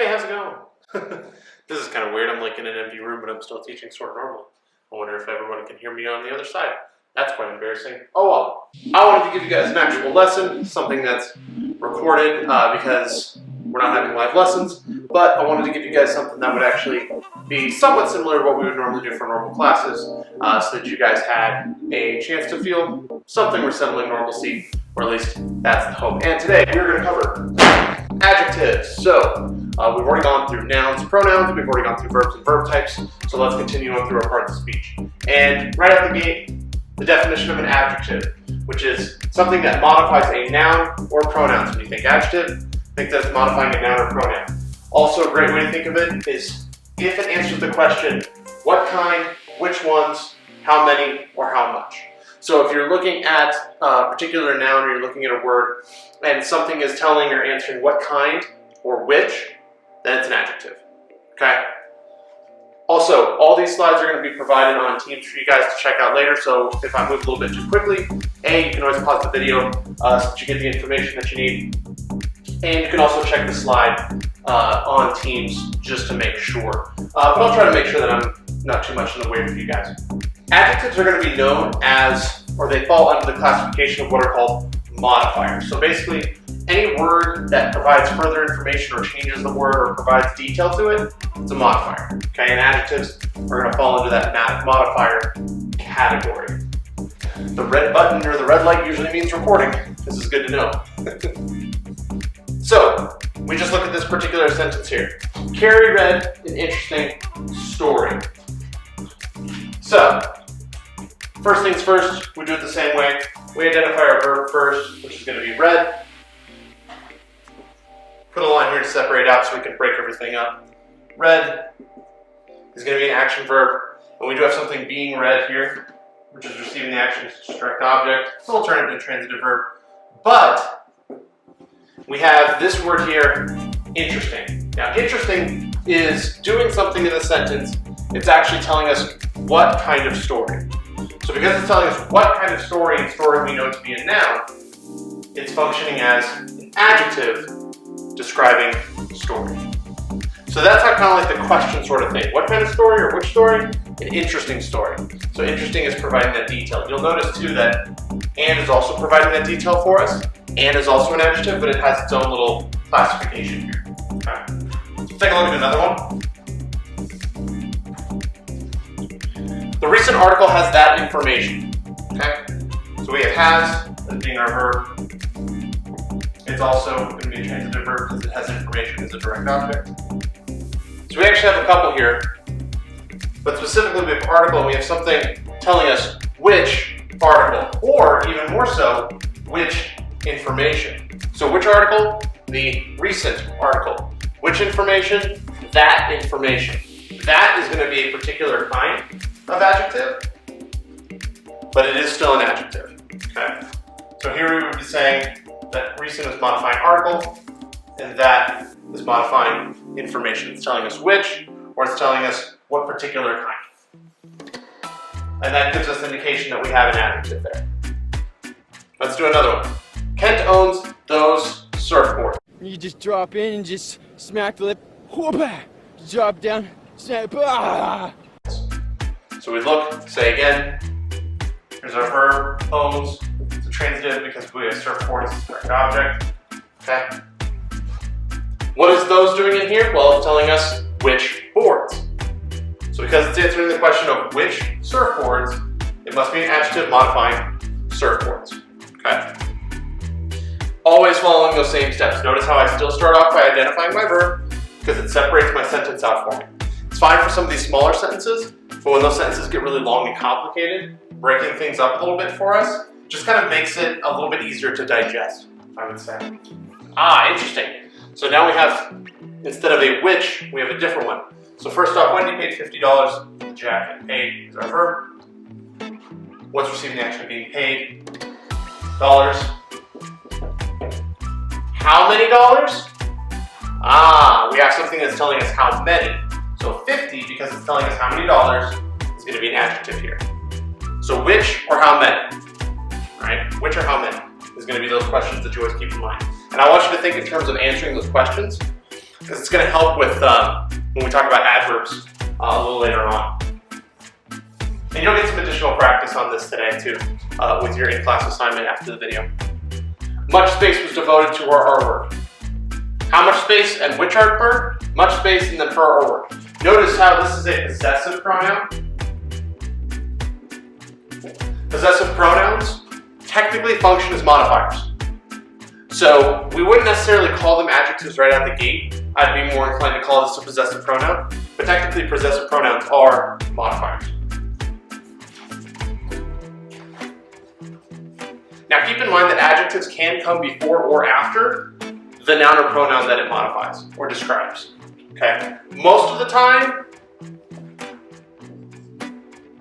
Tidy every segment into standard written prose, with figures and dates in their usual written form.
Hey, how's it going? This is kind of weird. I'm like in an empty room, but I'm still teaching sort of normally. I wonder if everyone can hear me on the other side. That's quite embarrassing. Oh well. I wanted to give you guys an actual lesson, something that's recorded because we're not having live lessons, but I wanted to give you guys something that would actually be somewhat similar to what we would normally do for normal classes, so that you guys had a chance to feel something resembling normalcy, or at least that's the hope. And today we're going to cover adjectives. So we've already gone through nouns, pronouns, we've already gone through verbs and verb types, so let's continue on through our parts of speech. And right out the gate, the definition of an adjective, which is something that modifies a noun or pronoun. So when you think adjective, think that it's modifying a noun or pronoun. Also, a great way to think of it is if it answers the question, what kind, which ones, how many, or how much. So if you're looking at a particular noun or you're looking at a word and something is telling or answering what kind or which, then it's an adjective, okay? Also, all these slides are going to be provided on Teams for you guys to check out later, so if I move a little bit too quickly, you can always pause the video so that you get the information that you need. And you can also check the slide on Teams just to make sure. But I'll try to make sure that I'm not too much in the way for you guys. Adjectives are going to be known as, or they fall under the classification of what are called modifiers. So basically, any word that provides further information or changes the word or provides detail to it, it's a modifier. Okay, and adjectives are going to fall into that modifier category. The red button or the red light usually means recording. This is good to know. So, we just look at this particular sentence here. Carrie read an interesting story. So, first things first, we do it the same way. We identify our verb first, which is going to be read. Put a line here to separate out so we can break everything up. Read is going to be an action verb, and we do have something being read here, which is receiving the action as a direct object. So we'll turn it into a transitive verb. But we have this word here, interesting. Now, interesting is doing something in a sentence. It's actually telling us what kind of story. So because it's telling us what kind of story and story we know to be a noun, it's functioning as an adjective describing story. So that's how kind of like the question sort of thing. What kind of story or which story? An interesting story. So interesting is providing that detail. You'll notice too that and is also providing that detail for us. And is also an adjective, but it has its own little classification here. Okay. Let's take a look at another one. The recent article has that information. Okay. So we have has as being our verb. It's also going to be a transitive verb because it has information as a direct object. So we actually have a couple here, but specifically we have article and we have something telling us which article, or even more so, which information. So which article? The recent article. Which information? That information. That is going to be a particular kind of adjective, but it is still an adjective. Okay. So here we would be saying that recent is modifying article, and that is modifying information. It's telling us which, or it's telling us what particular kind. And that gives us an indication that we have an adjective there. Let's do another one. Kent owns those surfboards. You just drop in and just smack the lip, whoop-ah, drop down, snap, ah. So we look, say again, here's our verb, owns. It's a transitive because we have surfboards as a direct object. Okay. What is those doing in here? Well, it's telling us which boards. So because it's answering the question of which surfboards, it must be an adjective modifying surfboards. Okay. Always following those same steps. Notice how I still start off by identifying my verb because it separates my sentence out for me. It's fine for some of these smaller sentences, but when those sentences get really long and complicated, breaking things up a little bit for us just kind of makes it a little bit easier to digest, I would say. Ah, interesting. So now we have, instead of a which, we have a different one. So first off, Wendy paid $50 for the jacket. Paid is our verb. What's receiving the action of being paid? Dollars. How many dollars? Ah, we have something that's telling us how many. So 50, because it's telling us how many dollars, is going to be an adjective here. So which or how many? Right? Which or how many is going to be those questions that you always keep in mind. And I want you to think in terms of answering those questions. because it's going to help with when we talk about adverbs a little later on. And you'll get some additional practice on this today too, with your in-class assignment after the video. Much space was devoted to our R word. How much space and which R word? Much space and then for our word. Notice how this is a possessive pronoun. Possessive pronouns technically function as modifiers. So we wouldn't necessarily call them adjectives right out the gate. I'd be more inclined to call this a possessive pronoun, but technically possessive pronouns are modifiers. Now keep in mind that adjectives can come before or after the noun or pronoun that it modifies or describes. Okay? Most of the time,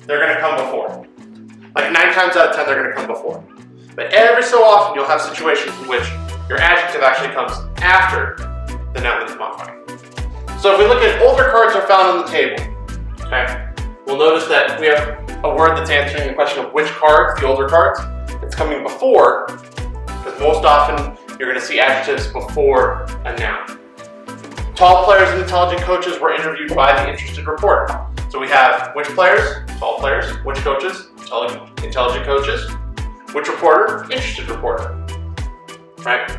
they're going to come before. Like 9 times out of 10, they're going to come before. But every so often, you'll have situations in which your adjective actually comes after the noun that it's modifying. So if we look at older cards are found on the table, okay, we'll notice that we have a word that's answering the question of which cards, the older cards, it's coming before, because most often you're going to see adjectives before a noun. Tall players and intelligent coaches were interviewed by the interested reporter. So we have which players, tall players, which coaches, intelligent coaches, which reporter, interested reporter, right?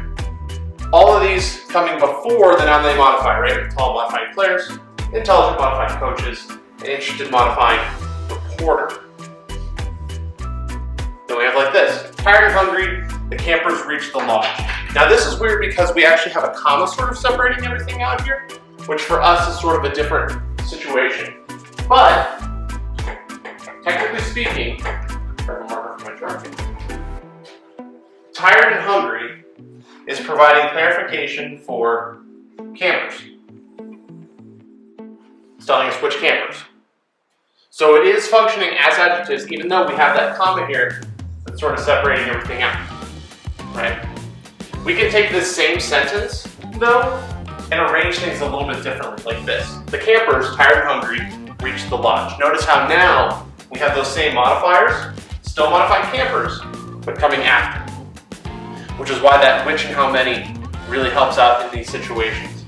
All of these coming before the noun they modify, right? Tall modifying players, intelligent modifying coaches, and interested modifying reporter. Then we have like this, tired and hungry, the campers reached the lodge. Now this is weird because we actually have a comma sort of separating everything out here, which for us is sort of a different situation. But, technically speaking, tired and hungry is providing clarification for campers. It's telling us which campers. So it is functioning as adjectives, even though we have that comma here that's sort of separating everything out, right? We can take this same sentence, though, and arrange things a little bit differently, like this. The campers, tired and hungry, reached the lodge. Notice how now we have those same modifiers, still modifying campers, but coming after. Which is why that which and how many really helps out in these situations.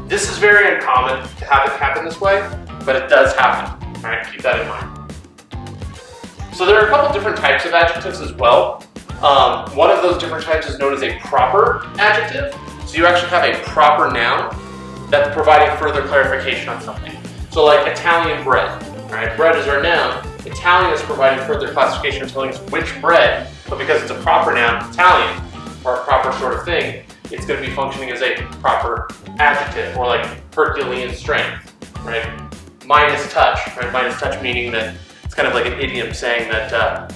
This is very uncommon to have it happen this way, but it does happen. All right, keep that in mind. So there are a couple different types of adjectives as well. One of those different types is known as a proper adjective. So you actually have a proper noun that's providing further clarification on something. So like Italian bread, right? Bread is our noun. Italian is providing further classification, telling us which bread, but because it's a proper noun, Italian, or a proper sort of thing, it's going to be functioning as a proper adjective, or like Herculean strength, right? Minus touch, right? Minus touch meaning that it's kind of like an idiom saying that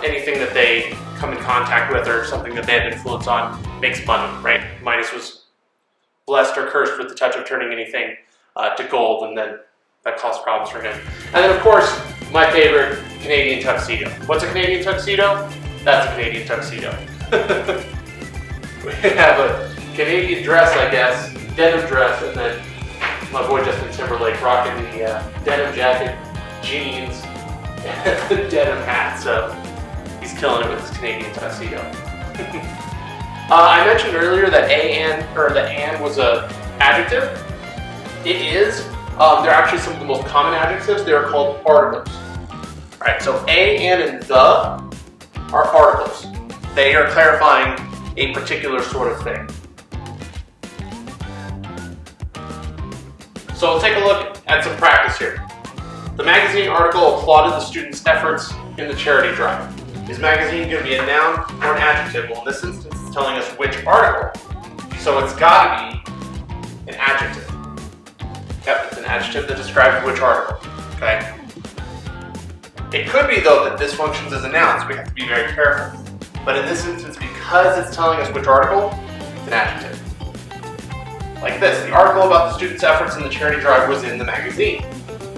anything that they come in contact with or something that they have influence on makes money, right? Midas was blessed or cursed with the touch of turning anything to gold, and then that caused problems for him. And then of course, my favorite, Canadian tuxedo. What's a Canadian tuxedo? That's a Canadian tuxedo. We have a Canadian dress, I guess, denim dress, and then my boy Justin Timberlake rocking the denim jacket, jeans, and the denim hat, so he's killing it with his Canadian tuxedo. I mentioned earlier that the and was a adjective. It is. They're actually some of the most common adjectives. They are called articles. All right, so a, and the are articles. They are clarifying a particular sort of thing. So we'll take a look at some practice here. The magazine article applauded the students' efforts in the charity drive. Is magazine going to be a noun or an adjective? Well, in this instance, it's telling us which article. So it's got to be an adjective. Yep, it's an adjective that describes which article. Okay. It could be, though, that this functions as a noun, so we have to be very careful. But in this instance, because it's telling us which article, it's an adjective. Like this, the article about the students' efforts in the charity drive was in the magazine.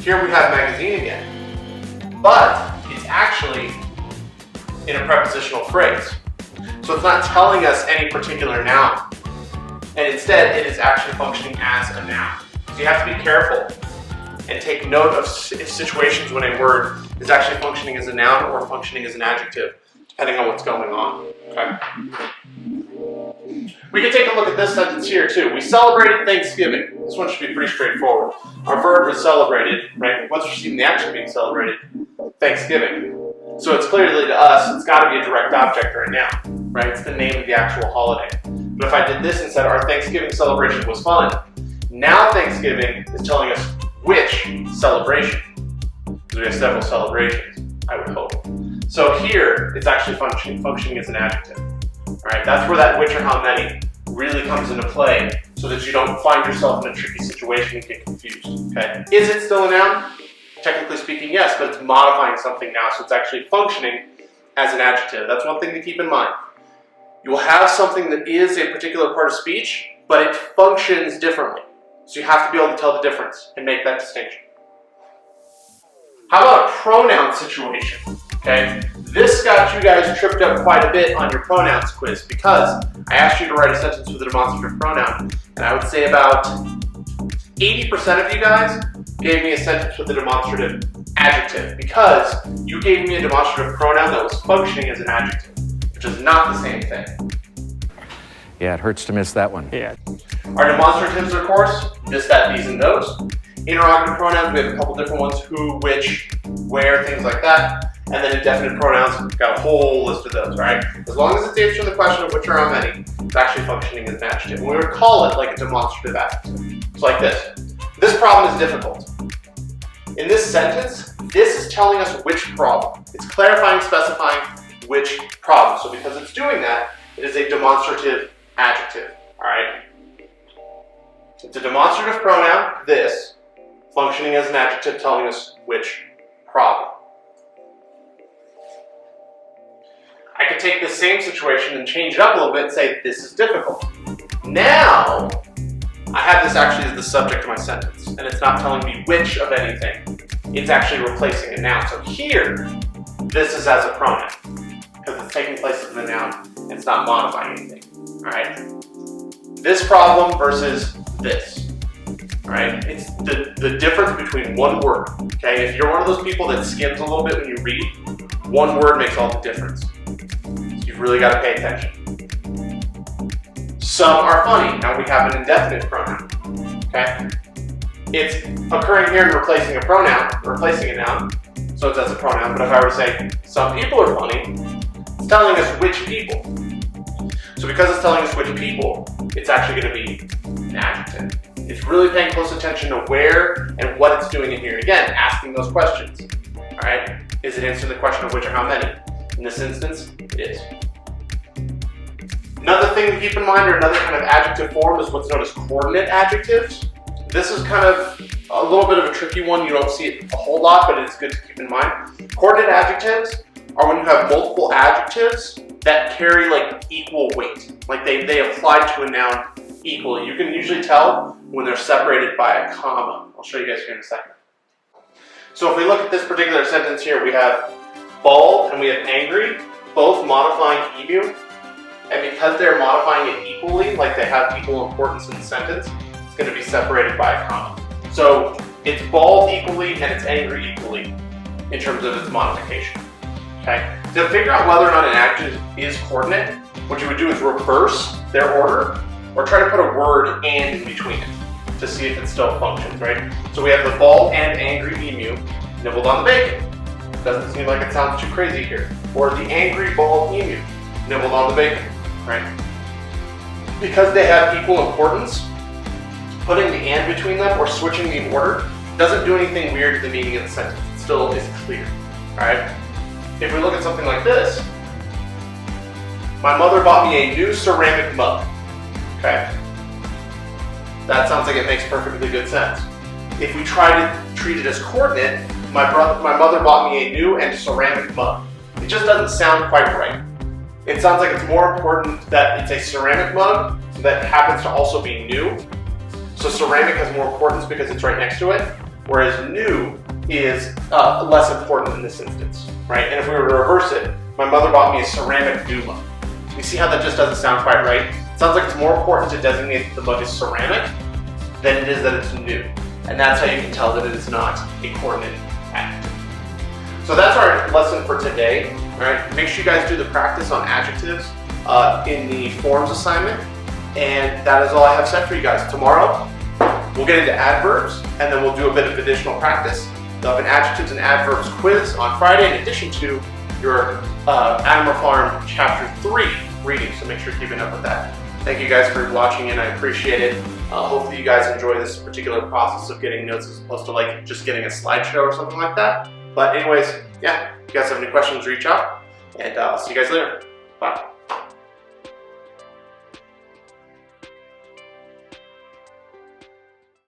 Here we have magazine again, but it's actually in a prepositional phrase. So it's not telling us any particular noun, and instead it is actually functioning as a noun. So you have to be careful and take note of situations when a word is actually functioning as a noun or functioning as an adjective, depending on what's going on. Okay? We can take a look at this sentence here too. We celebrated Thanksgiving. This one should be pretty straightforward. Our verb was celebrated, right? What's receiving the action being celebrated? Thanksgiving. So it's clearly to us, it's got to be a direct object right now, right? It's the name of the actual holiday. But if I did this and said our Thanksgiving celebration was fun, now Thanksgiving is telling us which celebration. Because we have several celebrations, I would hope. So here, it's actually functioning as an adjective. Alright, that's where that which or how many really comes into play so that you don't find yourself in a tricky situation and get confused. Okay? Is it still a noun? Technically speaking, yes, but it's modifying something now, so it's actually functioning as an adjective. That's one thing to keep in mind. You will have something that is a particular part of speech, but it functions differently. So you have to be able to tell the difference and make that distinction. How about a pronoun situation? Okay, this got you guys tripped up quite a bit on your pronouns quiz because I asked you to write a sentence with a demonstrative pronoun, and I would say about 80% of you guys gave me a sentence with a demonstrative adjective because you gave me a demonstrative pronoun that was functioning as an adjective, which is not the same thing. Yeah, it hurts to miss that one. Yeah. Our demonstratives are, of course, this, that, these, and those. Interrogative pronouns, we have a couple different ones: who, which, where, things like that. And then indefinite pronouns, we've got a whole list of those, right? As long as it's answering the question of which or how many, it's actually functioning as an adjective. And we would call it like a demonstrative adjective. It's like this. This problem is difficult. In this sentence, this is telling us which problem. It's clarifying, specifying which problem. So because it's doing that, it is a demonstrative adjective, all right? It's a demonstrative pronoun, this, functioning as an adjective telling us which problem. I could take this same situation and change it up a little bit and say, this is difficult. Now, I have this actually as the subject of my sentence, and it's not telling me which of anything. It's actually replacing a noun. So here, this is as a pronoun, because it's taking place as a noun, and it's not modifying anything, all right? This problem versus this, all right? It's the difference between one word, okay? If you're one of those people that skims a little bit when you read, one word makes all the difference. You've really got to pay attention. Some are funny. Now we have an indefinite pronoun, okay? It's occurring here and replacing a pronoun, replacing a noun, so it's as a pronoun. But if I were to say, some people are funny, it's telling us which people. So because it's telling us which people, it's actually going to be an adjective. It's really paying close attention to where and what it's doing in here. Again, asking those questions, all right? Is it answering the question of which or how many? In this instance, it is. Another thing to keep in mind, or another kind of adjective form, is what's known as coordinate adjectives. This is kind of a little bit of a tricky one. You don't see it a whole lot, but it's good to keep in mind. Coordinate adjectives are when you have multiple adjectives that carry like equal weight. Like they apply to a noun equally. You can usually tell when they're separated by a comma. I'll show you guys here in a second. So if we look at this particular sentence here, we have bald and we have angry, both modifying emu. And because they're modifying it equally, like they have equal importance in the sentence, it's going to be separated by a comma. So it's bald equally and it's angry equally in terms of its modification. Okay? To figure out whether or not an adjective is coordinate, what you would do is reverse their order or try to put a word and in between it to see if it still functions, right? So we have the bald and angry emu nibbled on the bacon. Doesn't seem like it sounds too crazy here. Or the angry bald emu nibbled on the bacon, right? Because they have equal importance, putting the and between them or switching the order doesn't do anything weird to the meaning of the sentence. It still is clear, all right? If we look at something like this, my mother bought me a new ceramic mug, okay? That sounds like it makes perfectly good sense. If we try to treat it as coordinate, my mother bought me a new and ceramic mug. It just doesn't sound quite right. It sounds like it's more important that it's a ceramic mug that happens to also be new. So ceramic has more importance because it's right next to it, whereas new is less important in this instance, right? And if we were to reverse it, my mother bought me a ceramic new mug. You see how that just doesn't sound quite right? It sounds like it's more important to designate that the mug is ceramic than it is that it's new. And that's how you can tell that it is not a coordinate adjective. So that's our lesson for today. All right, make sure you guys do the practice on adjectives in the forms assignment. And that is all I have set for you guys. Tomorrow, we'll get into adverbs, and then we'll do a bit of additional practice. They'll have an adjectives and adverbs quiz on Friday, in addition to your Animal Farm Chapter 3 reading, so make sure you're keeping up with that. Thank you guys for watching, and I appreciate it. Hopefully you guys enjoy this particular process of getting notes as opposed to like just getting a slideshow or something like that. But anyways, yeah, if you guys have any questions, reach out, and I'll see you guys later. Bye.